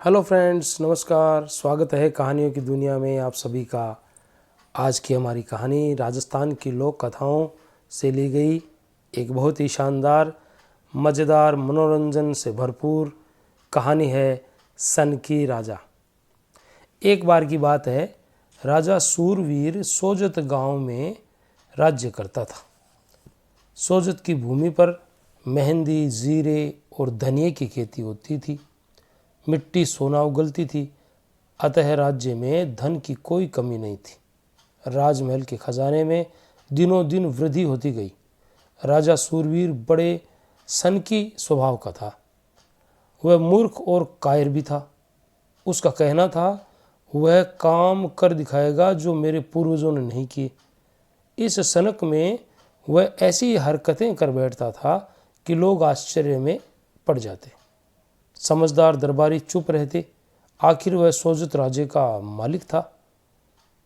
Hello friends, नमस्कार। स्वागत है कहानियों की दुनिया में आप सभी का। आज की हमारी कहानी राजस्थान की लोक कथाओं से ली गई एक बहुत ही शानदार, मज़ेदार, मनोरंजन से भरपूर कहानी है सन की राजा। एक बार की बात है, राजा सूरवीर सोजत गांव में राज्य करता था। सोजत की भूमि पर मेहंदी, जीरे और धनिये की खेती होती थी। मिट्टी सोना उगलती थी, अतः राज्य में धन की कोई कमी नहीं थी। राजमहल के खजाने में दिनों दिन वृद्धि होती गई। राजा सूरवीर बड़े सनकी स्वभाव का था। वह मूर्ख और कायर भी था। उसका कहना था, वह काम कर दिखाएगा जो मेरे पूर्वजों ने नहीं किए। इस सनक में वह ऐसी हरकतें कर बैठता था कि लोग आश्चर्य में पड़ जाते। समझदार दरबारी चुप रहते। आखिर वह सोजत राज्य का मालिक था।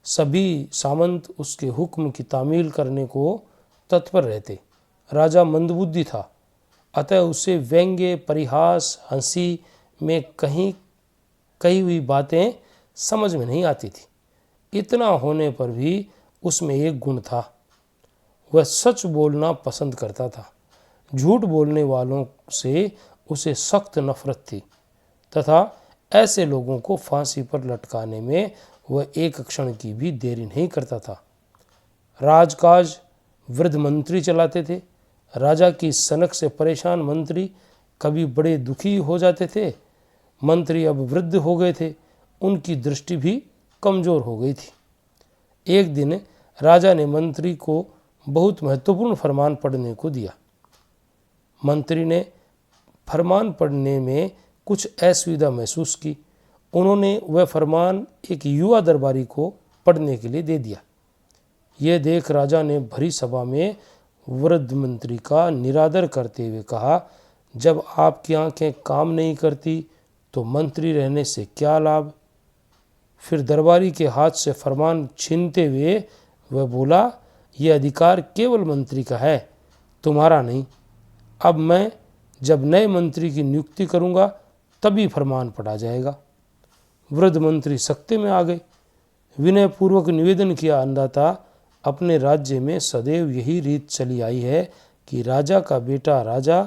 सभी सामंत उसके हुक्म की तामील करने को तत्पर रहते। राजा मंदबुद्धि था, अतः उसे व्यंग्य, परिहास, हंसी में कही हुई बातें समझ में नहीं आती थी। इतना होने पर भी उसमें एक गुण था, वह सच बोलना पसंद करता था। झूठ बोलने वालों से उसे सख्त नफरत थी तथा ऐसे लोगों को फांसी पर लटकाने में वह एक क्षण की भी देरी नहीं करता था। राजकाज वृद्ध मंत्री चलाते थे। राजा की सनक से परेशान मंत्री कभी बड़े दुखी हो जाते थे। मंत्री अब वृद्ध हो गए थे, उनकी दृष्टि भी कमजोर हो गई थी। एक दिन राजा ने मंत्री को बहुत महत्वपूर्ण फरमान पढ़ने को दिया। मंत्री ने फरमान पढ़ने में कुछ असुविधा महसूस की। उन्होंने वह फरमान एक युवा दरबारी को पढ़ने के लिए दे दिया। यह देख राजा ने भरी सभा में वृद्ध मंत्री का निरादर करते हुए कहा, जब आपकी आंखें काम नहीं करती तो मंत्री रहने से क्या लाभ। फिर दरबारी के हाथ से फरमान छीनते हुए वह बोला, यह अधिकार केवल मंत्री का है, तुम्हारा नहीं। अब मैं जब नए मंत्री की नियुक्ति करूंगा तभी फरमान पढ़ा जाएगा। वृद्ध मंत्री सख्ते में आ गए। विनय पूर्वक निवेदन किया, अन्नदाता, अपने राज्य में सदैव यही रीत चली आई है कि राजा का बेटा राजा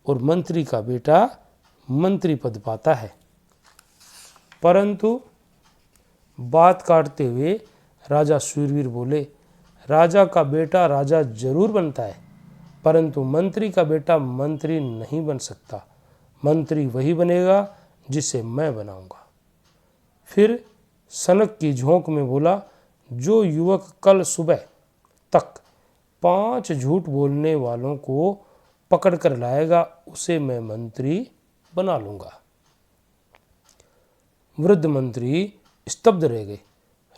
और मंत्री का बेटा मंत्री पद पाता है। परंतु बात काटते हुए राजा शूरवीर बोले, राजा का बेटा राजा जरूर बनता है, परंतु मंत्री का बेटा मंत्री नहीं बन सकता। मंत्री वही बनेगा जिसे मैं बनाऊंगा। फिर सनक की झोंक में बोला, जो युवक कल सुबह तक 5 झूठ बोलने वालों को पकड़ कर लाएगा उसे मैं मंत्री बना लूंगा। वृद्ध मंत्री स्तब्ध रह गए।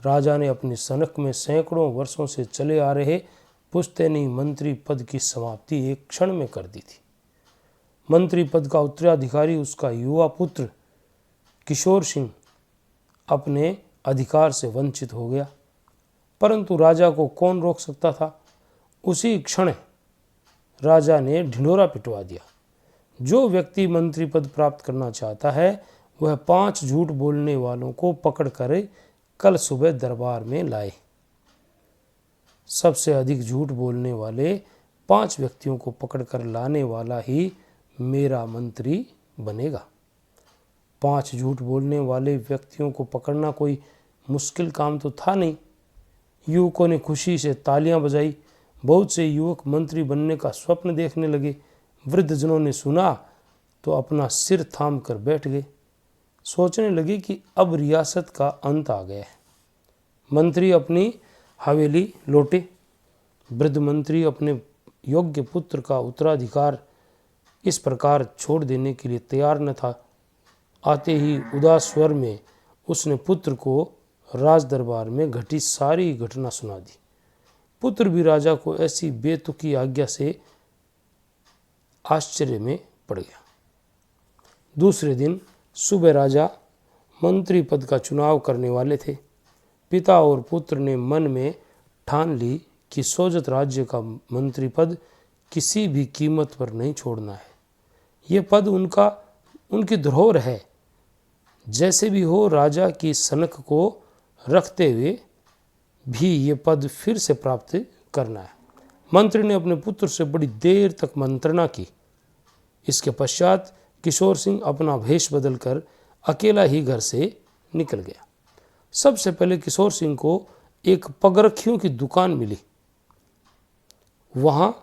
राजा ने अपनी सनक में सैकड़ों वर्षों से चले आ रहे पुश्तैनी मंत्री पद की समाप्ति एक क्षण में कर दी थी। मंत्री पद का उत्तराधिकारी उसका युवा पुत्र किशोर सिंह अपने अधिकार से वंचित हो गया, परंतु राजा को कौन रोक सकता था। उसी क्षण राजा ने ढिंढोरा पिटवा दिया। जो व्यक्ति मंत्री पद प्राप्त करना चाहता है वह 5 झूठ बोलने वालों को पकड़कर कल सुबह दरबार में लाए। सबसे अधिक झूठ बोलने वाले 5 व्यक्तियों को पकड़कर लाने वाला ही मेरा मंत्री बनेगा। 5 झूठ बोलने वाले व्यक्तियों को पकड़ना कोई मुश्किल काम तो था नहीं। युवकों ने खुशी से तालियां बजाई। बहुत से युवक मंत्री बनने का स्वप्न देखने लगे। वृद्धजनों ने सुना तो अपना सिर थाम कर बैठ गए। सोचने लगे कि अब रियासत का अंत आ गया है। मंत्री अपनी हवेली लौटे। वृद्ध मंत्री अपने योग्य पुत्र का उत्तराधिकार इस प्रकार छोड़ देने के लिए तैयार न था। आते ही उदास स्वर में उसने पुत्र को राज दरबार में घटी सारी घटना सुना दी। पुत्र भी राजा को ऐसी बेतुकी आज्ञा से आश्चर्य में पड़ गया। दूसरे दिन सुबह राजा मंत्री पद का चुनाव करने वाले थे। पिता और पुत्र ने मन में ठान ली कि सोजत राज्य का मंत्री पद किसी भी कीमत पर नहीं छोड़ना है। ये पद उनकी धरोहर है। जैसे भी हो राजा की सनक को रखते हुए भी ये पद फिर से प्राप्त करना है। मंत्री ने अपने पुत्र से बड़ी देर तक मंत्रणा की। इसके पश्चात किशोर सिंह अपना भेष बदलकर अकेला ही घर से निकल गया। सबसे पहले किशोर सिंह को एक पगरखियों की दुकान मिली। वहाँ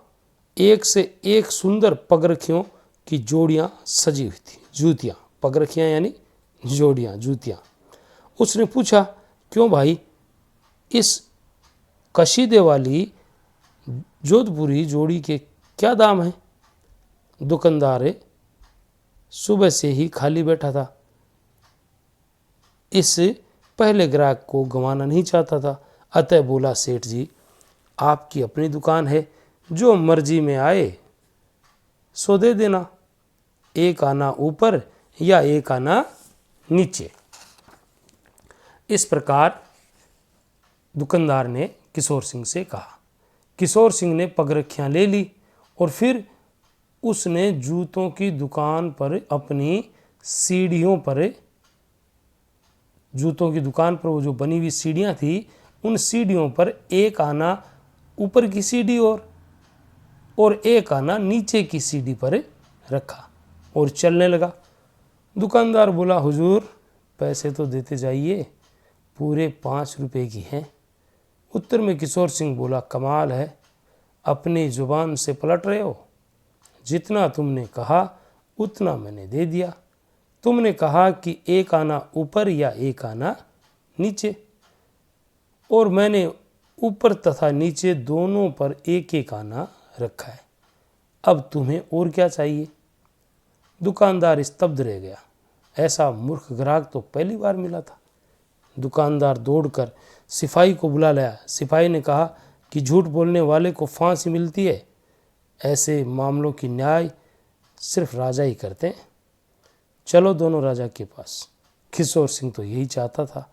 एक से एक सुंदर पगरखियों की जोड़ियाँ सजी हुई थी। जूतियाँ, पगरखियाँ यानी जोड़ियाँ, जूतियाँ। उसने पूछा, क्यों भाई, इस कशीदे वाली जोधपुरी जोड़ी के क्या दाम है? दुकानदार सुबह से ही खाली बैठा था। इस पहले ग्राहक को गंवाना नहीं चाहता था, अतः बोला, सेठ जी, आपकी अपनी दुकान है, जो मर्जी में आए सो दे देना, एक आना ऊपर या एक आना नीचे। इस प्रकार दुकानदार ने किशोर सिंह से कहा। किशोर सिंह ने पगरखियाँ ले ली और फिर उसने जूतों की दुकान पर अपनी सीढ़ियों पर, जूतों की दुकान पर वो जो बनी हुई सीढ़ियाँ थी, उन सीढ़ियों पर एक आना ऊपर की सीढ़ी और एक आना नीचे की सीढ़ी पर रखा और चलने लगा। दुकानदार बोला, हुजूर पैसे तो देते जाइए, पूरे 5 रुपए की हैं। उत्तर में किशोर सिंह बोला, कमाल है, अपनी जुबान से पलट रहे हो। जितना तुमने कहा उतना मैंने दे दिया। तुमने कहा कि एक आना ऊपर या एक आना नीचे, और मैंने ऊपर तथा नीचे दोनों पर एक एक आना रखा है। अब तुम्हें और क्या चाहिए? दुकानदार स्तब्ध रह गया। ऐसा मूर्ख ग्राहक तो पहली बार मिला था। दुकानदार दौड़कर सिपाही को बुला लाया। सिपाही ने कहा कि झूठ बोलने वाले को फांसी मिलती है। ऐसे मामलों की न्याय सिर्फ राजा ही करते हैं। चलो दोनों राजा के पास। किशोर सिंह तो यही चाहता था।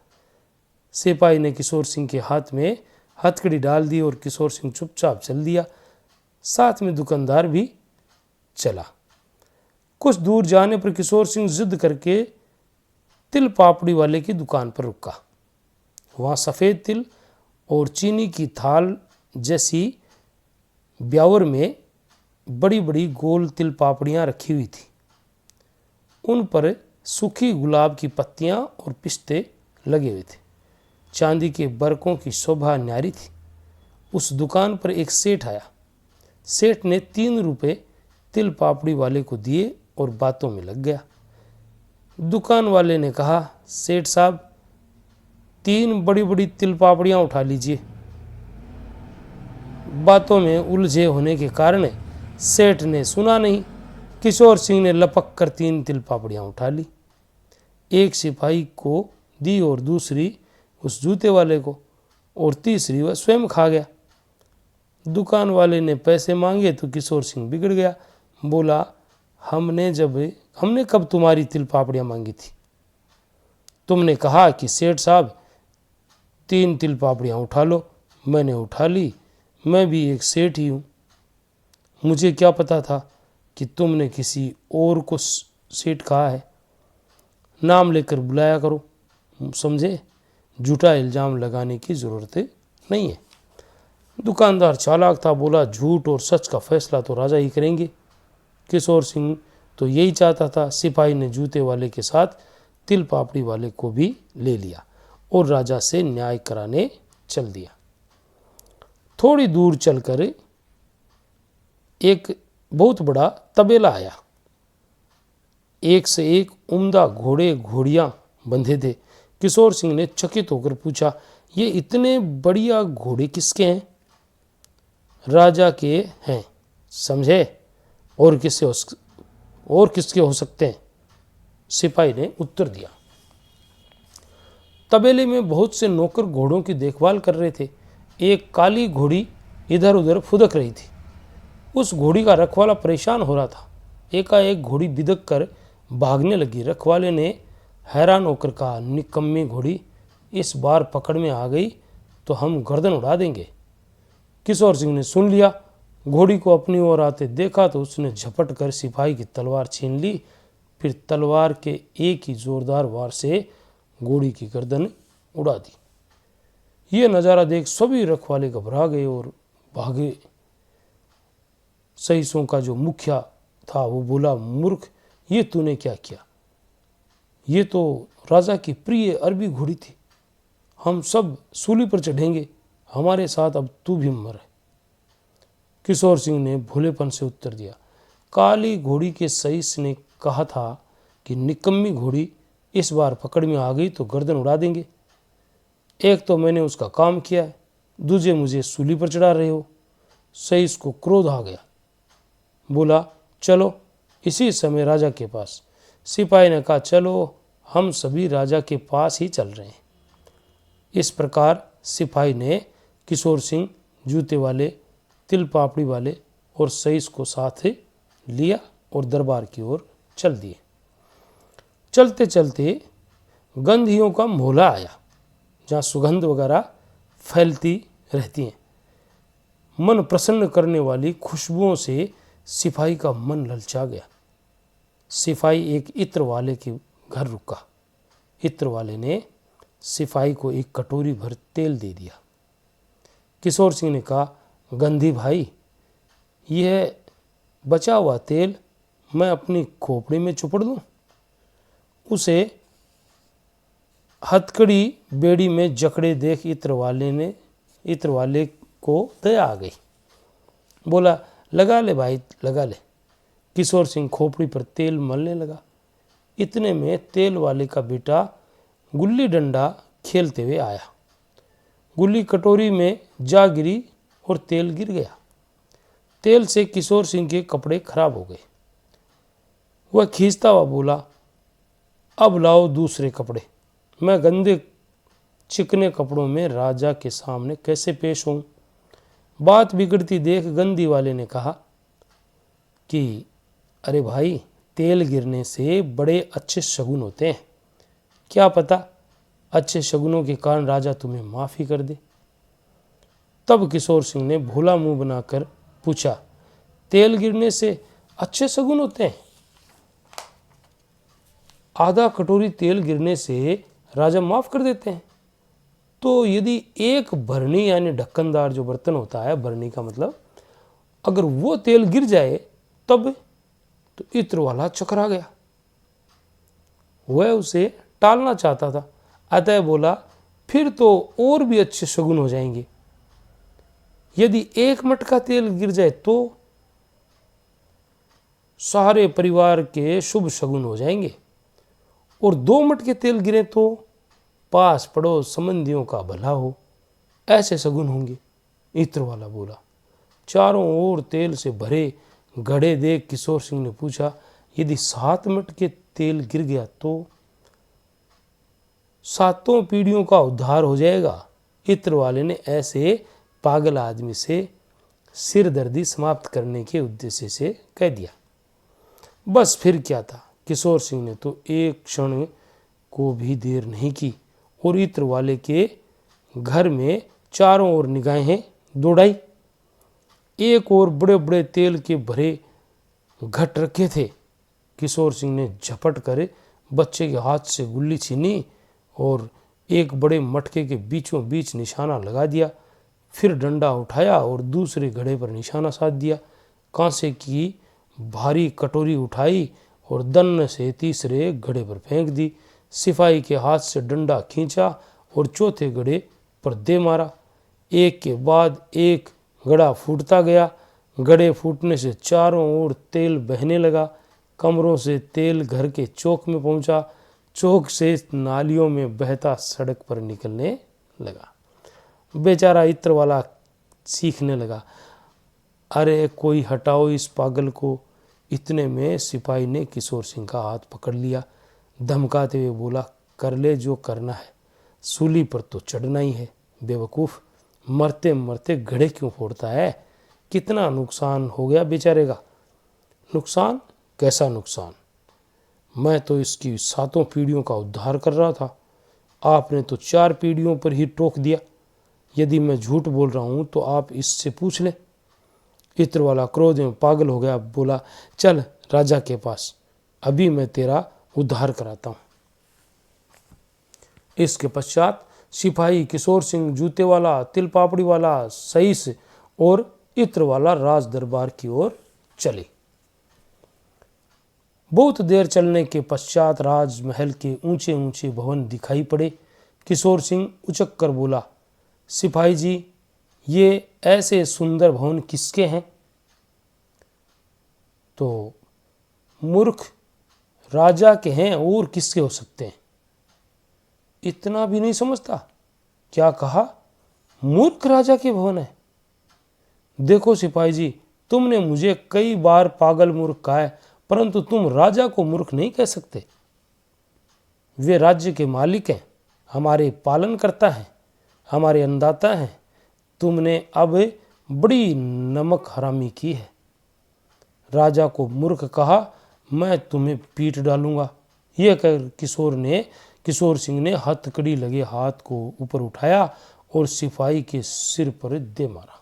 सिपाही ने किशोर सिंह के हाथ में हथकड़ी डाल दी और किशोर सिंह चुपचाप चल दिया। साथ में दुकानदार भी चला। कुछ दूर जाने पर किशोर सिंह जिद करके तिल पापड़ी वाले की दुकान पर रुका। वहाँ सफ़ेद तिल और चीनी की थाल जैसी ब्यावर में बड़ी बड़ी गोल तिल पापड़ियाँ रखी हुई थी। उन पर सूखी गुलाब की पत्तियाँ और पिस्ते लगे हुए थे। चांदी के बरकों की शोभा न्यारी थी। उस दुकान पर एक सेठ आया। सेठ ने 3 रुपए तिल पापड़ी वाले को दिए और बातों में लग गया। दुकान वाले ने कहा, सेठ साहब 3 बड़ी बड़ी तिल पापड़ियाँ उठा लीजिए। बातों में उलझे होने के कारण सेठ ने सुना नहीं। किशोर सिंह ने लपक कर 3 तिल पापड़ियाँ उठा ली। एक सिपाही को दी और दूसरी उस जूते वाले को, और तीसरी वह स्वयं खा गया। दुकान वाले ने पैसे मांगे तो किशोर सिंह बिगड़ गया। बोला, हमने कब तुम्हारी तिल पापड़ियाँ मांगी थी? तुमने कहा कि सेठ साहब 3 तिल पापड़ियाँ उठा लो, मैंने उठा ली। मैं भी एक सेठ ही हूँ। मुझे क्या पता था कि तुमने किसी और को सेठ कहा है। नाम लेकर बुलाया करो, समझे? झूठा इल्ज़ाम लगाने की ज़रूरत नहीं है। दुकानदार चालाक था। बोला, झूठ और सच का फैसला तो राजा ही करेंगे। किशोर सिंह तो यही चाहता था। सिपाही ने जूते वाले के साथ तिल पापड़ी वाले को भी ले लिया और राजा से न्याय कराने चल दिया। थोड़ी दूर चलकर एक बहुत बड़ा तबेला आया। एक से एक उम्दा घोड़े घोड़ियाँ बंधे थे। किशोर सिंह ने चकित होकर पूछा, ये इतने बढ़िया घोड़े किसके हैं? राजा के हैं, समझे? और किसके हो सकते हैं? सिपाही ने उत्तर दिया। तबेले में बहुत से नौकर घोड़ों की देखभाल कर रहे थे। एक काली घोड़ी इधर उधर फुदक रही थी। उस घोड़ी का रखवाला परेशान हो रहा था। एकाएक घोड़ी बिदक कर भागने लगी। रखवाले ने हैरान होकर कहा, निकम्मी घोड़ी, इस बार पकड़ में आ गई तो हम गर्दन उड़ा देंगे। किशोर सिंह ने सुन लिया। घोड़ी को अपनी ओर आते देखा तो उसने झपट कर सिपाही की तलवार छीन ली फिर तलवार के एक ही जोरदार वार से घोड़ी की गर्दन उड़ा दी। यह नज़ारा देख सभी रखवाले घबरा गए और भागे। सैसों का जो मुखिया था वो बोला, मूर्ख, ये तूने क्या किया? ये तो राजा की प्रिय अरबी घोड़ी थी। हम सब सूली पर चढ़ेंगे, हमारे साथ अब तू भी मर। किशोर सिंह ने भोलेपन से उत्तर दिया, काली घोड़ी के सईस ने कहा था कि निकम्मी घोड़ी इस बार पकड़ में आ गई तो गर्दन उड़ा देंगे। एक तो मैंने उसका काम किया है, दूजे मुझे सूली पर चढ़ा रहे हो। सईस को क्रोध आ गया, बोला, चलो इसी समय राजा के पास। सिपाही ने कहा, चलो हम सभी राजा के पास ही चल रहे हैं। इस प्रकार सिपाही ने किशोर सिंह, जूते वाले, तिल पापड़ी वाले और सईस को साथ लिया और दरबार की ओर चल दिए। चलते चलते गंधियों का मोहल्ला आया, जहाँ सुगंध वगैरह फैलती रहती हैं। मन प्रसन्न करने वाली खुशबुओं से सिपाही का मन ललचा गया। सिपाही एक इत्र वाले के घर रुका। इत्र वाले ने सिपाही को एक कटोरी भर तेल दे दिया। किशोर सिंह ने कहा, गंधी भाई, यह बचा हुआ तेल मैं अपनी खोपड़ी में चुपड़ दूं? उसे हथकड़ी बेड़ी में जकड़े देख इत्र वाले को दया आ गई। बोला, लगा ले भाई, लगा ले। किशोर सिंह खोपड़ी पर तेल मलने लगा। इतने में तेल वाले का बेटा गुल्ली डंडा खेलते हुए आया। गुल्ली कटोरी में जा गिरी और तेल गिर गया। तेल से किशोर सिंह के कपड़े खराब हो गए। वह खींचता हुआ बोला, अब लाओ दूसरे कपड़े। मैं गंदे चिकने कपड़ों में राजा के सामने कैसे पेश होऊं? बात बिगड़ती देख गंदी वाले ने कहा कि अरे भाई, तेल गिरने से बड़े अच्छे शगुन होते हैं। क्या पता अच्छे शगुनों के कारण राजा तुम्हें माफ़ी कर दे। तब किशोर सिंह ने भोला मुंह बनाकर पूछा, तेल गिरने से अच्छे शगुन होते हैं? आधा कटोरी तेल गिरने से राजा माफ़ कर देते हैं? तो यदि एक भरनी यानी ढक्कनदार जो बर्तन होता है, भरनी का मतलब, अगर वो तेल गिर जाए तब? तो इत्र वाला चकरा गया। वह उसे टालना चाहता था, अतः बोला, फिर तो और भी अच्छे शगुन हो जाएंगे। यदि एक मटका तेल गिर जाए तो सारे परिवार के शुभ शगुन हो जाएंगे, और 2 मटके तेल गिरे तो पास पड़ोस संबंधियों का भला हो, ऐसे शगुन होंगे। इत्र वाला बोला। चारों ओर तेल से भरे घड़े देख किशोर सिंह ने पूछा, यदि 7 मटके तेल गिर गया तो 7 पीढ़ियों का उद्धार हो जाएगा। इत्र वाले ने ऐसे पागल आदमी से सिरदर्दी समाप्त करने के उद्देश्य से कह दिया। बस फिर क्या था, किशोर सिंह ने तो एक क्षण को भी देर नहीं की और इत्र वाले के घर में चारों ओर निगाहें दौड़ाई। एक और बड़े बड़े तेल के भरे घट रखे थे। किशोर सिंह ने झपट कर बच्चे के हाथ से गुल्ली छीनी और एक बड़े मटके के बीचों बीच निशाना लगा दिया। फिर डंडा उठाया और दूसरे घड़े पर निशाना साध दिया। कांसे की भारी कटोरी उठाई और दन्न से तीसरे घड़े पर फेंक दी। सिपाही के हाथ से डंडा खींचा और चौथे घड़े पर दे मारा। एक के बाद एक घड़ा फूटता गया। घड़े फूटने से चारों ओर तेल बहने लगा। कमरों से तेल घर के चौक में पहुंचा। चौक से नालियों में बहता सड़क पर निकलने लगा। बेचारा इत्र वाला सीखने लगा, अरे कोई हटाओ इस पागल को। इतने में सिपाही ने किशोर सिंह का हाथ पकड़ लिया। धमकाते हुए बोला, कर ले जो करना है, सूली पर तो चढ़ना ही है। बेवकूफ़, मरते मरते घड़े क्यों फोड़ता है? कितना नुकसान हो गया बेचारे का। नुकसान? कैसा नुकसान? मैं तो इसकी 7 पीढ़ियों का उद्धार कर रहा था। आपने तो 4 पीढ़ियों पर ही टोक दिया। यदि मैं झूठ बोल रहा हूँ तो आप इससे पूछ लें। इत्र वाला क्रोध में पागल हो गया, बोला, चल राजा के पास, अभी मैं तेरा उद्धार कराता हूँ। इसके पश्चात सिपाही किशोर सिंह जूते वाला, तिल पापड़ी वाला, सईस और इत्र वाला राज दरबार की ओर चले। बहुत देर चलने के पश्चात राजमहल के ऊंचे ऊंचे भवन दिखाई पड़े। किशोर सिंह उचक कर बोला, सिपाही जी, ये ऐसे सुंदर भवन किसके हैं? तो मूर्ख राजा के हैं, और किसके हो सकते हैं? इतना भी नहीं समझता? क्या कहा? मूर्ख राजा के भवन है? देखो सिपाही जी, तुमने मुझे कई बार पागल मूर्ख कहा है, परंतु तुम राजा को मूर्ख नहीं कह सकते। वे राज्य के मालिक हैं, हमारे पालनकर्ता हैं, हमारे अन्नदाता हैं। तुमने अब बड़ी नमक हरामी की है। राजा को मूर्ख कहा, मैं तुम्हें पीट डालूंगा। यह कह किशोर सिंह ने हथकड़ी लगे हाथ को ऊपर उठाया और सिपाही के सिर पर दे मारा।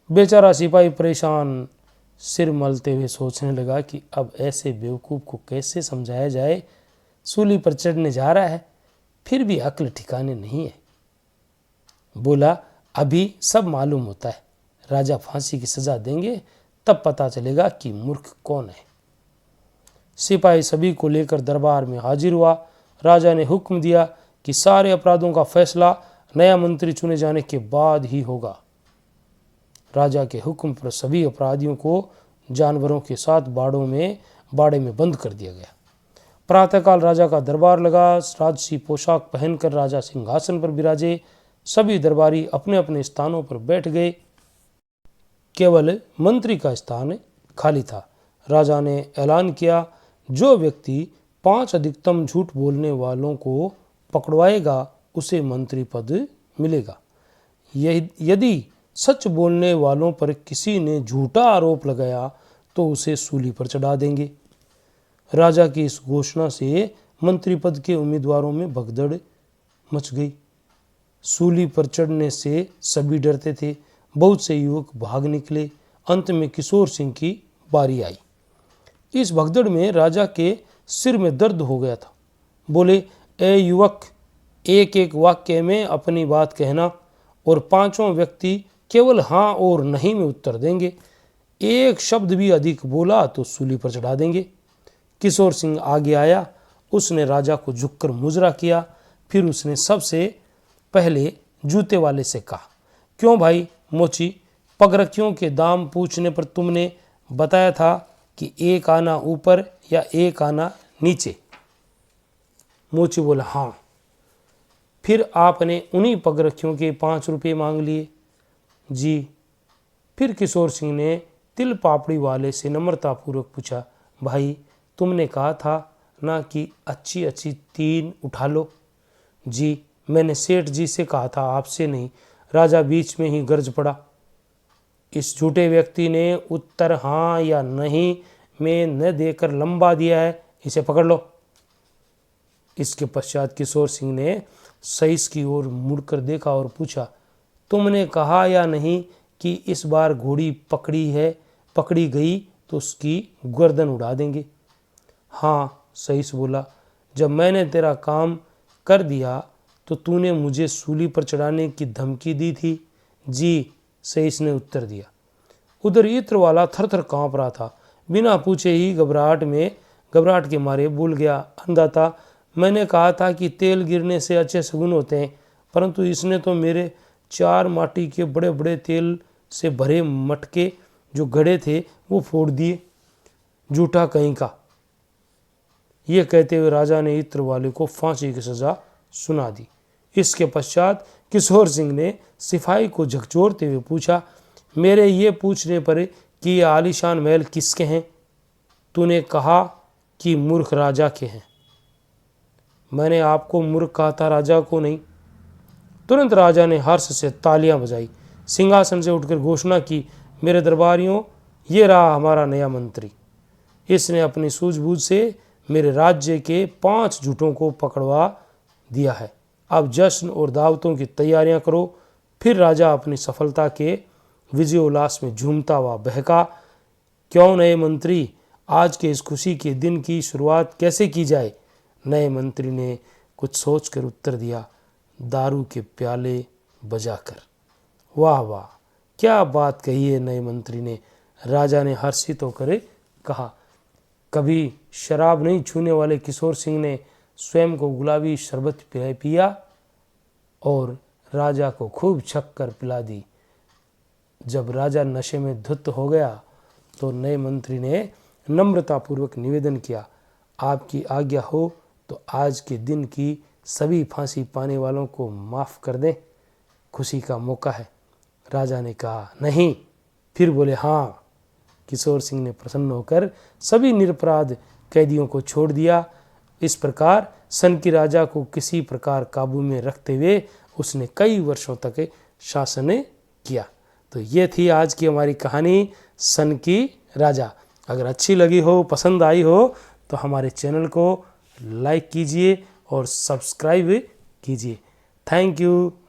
बेचारा सिपाही परेशान सिर मलते हुए सोचने लगा कि अब ऐसे बेवकूफ़ को कैसे समझाया जाए। सूली पर चढ़ने जा रहा है, फिर भी अक्ल ठिकाने नहीं है। बोला, अभी सब मालूम होता है। राजा फांसी की सजा देंगे, तब पता चलेगा कि मूर्ख कौन है। सिपाही सभी को लेकर दरबार में हाजिर हुआ। राजा ने हुक्म दिया कि सारे अपराधों का फैसला नया मंत्री चुने जाने के बाद ही होगा। राजा के हुक्म पर सभी अपराधियों को जानवरों के साथ बाड़े में बंद कर दिया गया। प्रातःकाल राजा का दरबार लगा। राजसी पोशाक पहनकर राजा सिंहासन पर विराजे। सभी दरबारी अपने अपने स्थानों पर बैठ गए। केवल मंत्री का स्थान खाली था। राजा ने ऐलान किया, जो व्यक्ति 5 अधिकतम झूठ बोलने वालों को पकड़वाएगा उसे मंत्री पद मिलेगा। यदि सच बोलने वालों पर किसी ने झूठा आरोप लगाया तो उसे सूली पर चढ़ा देंगे। राजा की इस घोषणा से मंत्री पद के उम्मीदवारों में भगदड़ मच गई। सूली पर चढ़ने से सभी डरते थे। बहुत से युवक भाग निकले। अंत में किशोर सिंह की बारी आई। इस भगदड़ में राजा के सिर में दर्द हो गया था। बोले, ए युवक, एक एक वाक्य में अपनी बात कहना और 5 व्यक्ति केवल हाँ और नहीं में उत्तर देंगे। एक शब्द भी अधिक बोला तो सूली पर चढ़ा देंगे। किशोर सिंह आगे आया। उसने राजा को झुककर मुजरा किया। फिर उसने सबसे पहले जूते वाले से कहा, क्यों भाई मोची, पगरखियों के दाम पूछने पर तुमने बताया था कि 1 आना ऊपर या 1 आना नीचे? मोची बोला, हाँ। फिर आपने उन्हीं पगरखियों के 5 रुपये मांग लिए? जी। फिर किशोर सिंह ने तिल पापड़ी वाले से नम्रतापूर्वक पूछा, भाई तुमने कहा था ना कि अच्छी अच्छी 3 उठा लो? जी, मैंने सेठ जी से कहा था, आपसे नहीं। राजा बीच में ही गरज पड़ा। इस झूठे व्यक्ति ने उत्तर हाँ या नहीं में न देकर लंबा दिया है, इसे पकड़ लो। इसके पश्चात किशोर सिंह ने सईस की ओर मुड़कर देखा और पूछा, तुमने कहा या नहीं कि इस बार घोड़ी पकड़ी गई तो उसकी गर्दन उड़ा देंगे? हाँ, सईस बोला, जब मैंने तेरा काम कर दिया तो तूने मुझे सूली पर चढ़ाने की धमकी दी थी। जी, सईस ने उत्तर दिया। उधर इत्र वाला थर-थर कांप रहा था। बिना पूछे ही घबराहट के मारे बोल गया, अन्नदाता, मैंने कहा था कि तेल गिरने से अच्छे शगुन होते हैं, परंतु इसने तो मेरे 4 माटी के बड़े बड़े तेल से भरे मटके जो गड़े थे वो फोड़ दिए। झूठा कहीं का। ये कहते हुए राजा ने इत्र वाले को फांसी की सजा सुना दी। इसके पश्चात किशोर सिंह ने सिपाही को झकझोरते हुए पूछा, मेरे ये पूछने पर कि ये आलीशान महल किसके हैं? तूने कहा कि मूर्ख राजा के हैं। मैंने आपको मूर्ख कहा था, राजा को नहीं। तुरंत राजा ने हर्ष से तालियां बजाई, सिंहासन से उठकर घोषणा की, मेरे दरबारियों, ये रहा हमारा नया मंत्री। इसने अपनी सूझबूझ से मेरे राज्य के 5 झूठों को पकड़वा दिया है। अब जश्न और दावतों की तैयारियां करो। फिर राजा अपनी सफलता के विजयोल्लास में झूमता हुआ बहका, क्यों नए मंत्री, आज के इस खुशी के दिन की शुरुआत कैसे की जाए? नए मंत्री ने कुछ सोचकर उत्तर दिया, दारू के प्याले बजाकर। वाह वाह, क्या बात कही है नए मंत्री ने, राजा ने हर्षित होकर कहा। कभी शराब नहीं छूने वाले किशोर सिंह ने स्वयं को गुलाबी शरबत पिया और राजा को खूब छक्कर पिला दी। जब राजा नशे में धुत हो गया तो नए मंत्री ने नम्रतापूर्वक निवेदन किया, आपकी आज्ञा हो तो आज के दिन की सभी फांसी पाने वालों को माफ़ कर दें, खुशी का मौका है। राजा ने कहा, नहीं। फिर बोले, हाँ। किशोर सिंह ने प्रसन्न होकर सभी निरपराध कैदियों को छोड़ दिया। इस प्रकार सन की राजा को किसी प्रकार काबू में रखते हुए उसने कई वर्षों तक शासन किया। तो ये थी आज की हमारी कहानी, सन की राजा। अगर अच्छी लगी हो, पसंद आई हो, तो हमारे चैनल को लाइक कीजिए और सब्सक्राइब कीजिए। Thank you.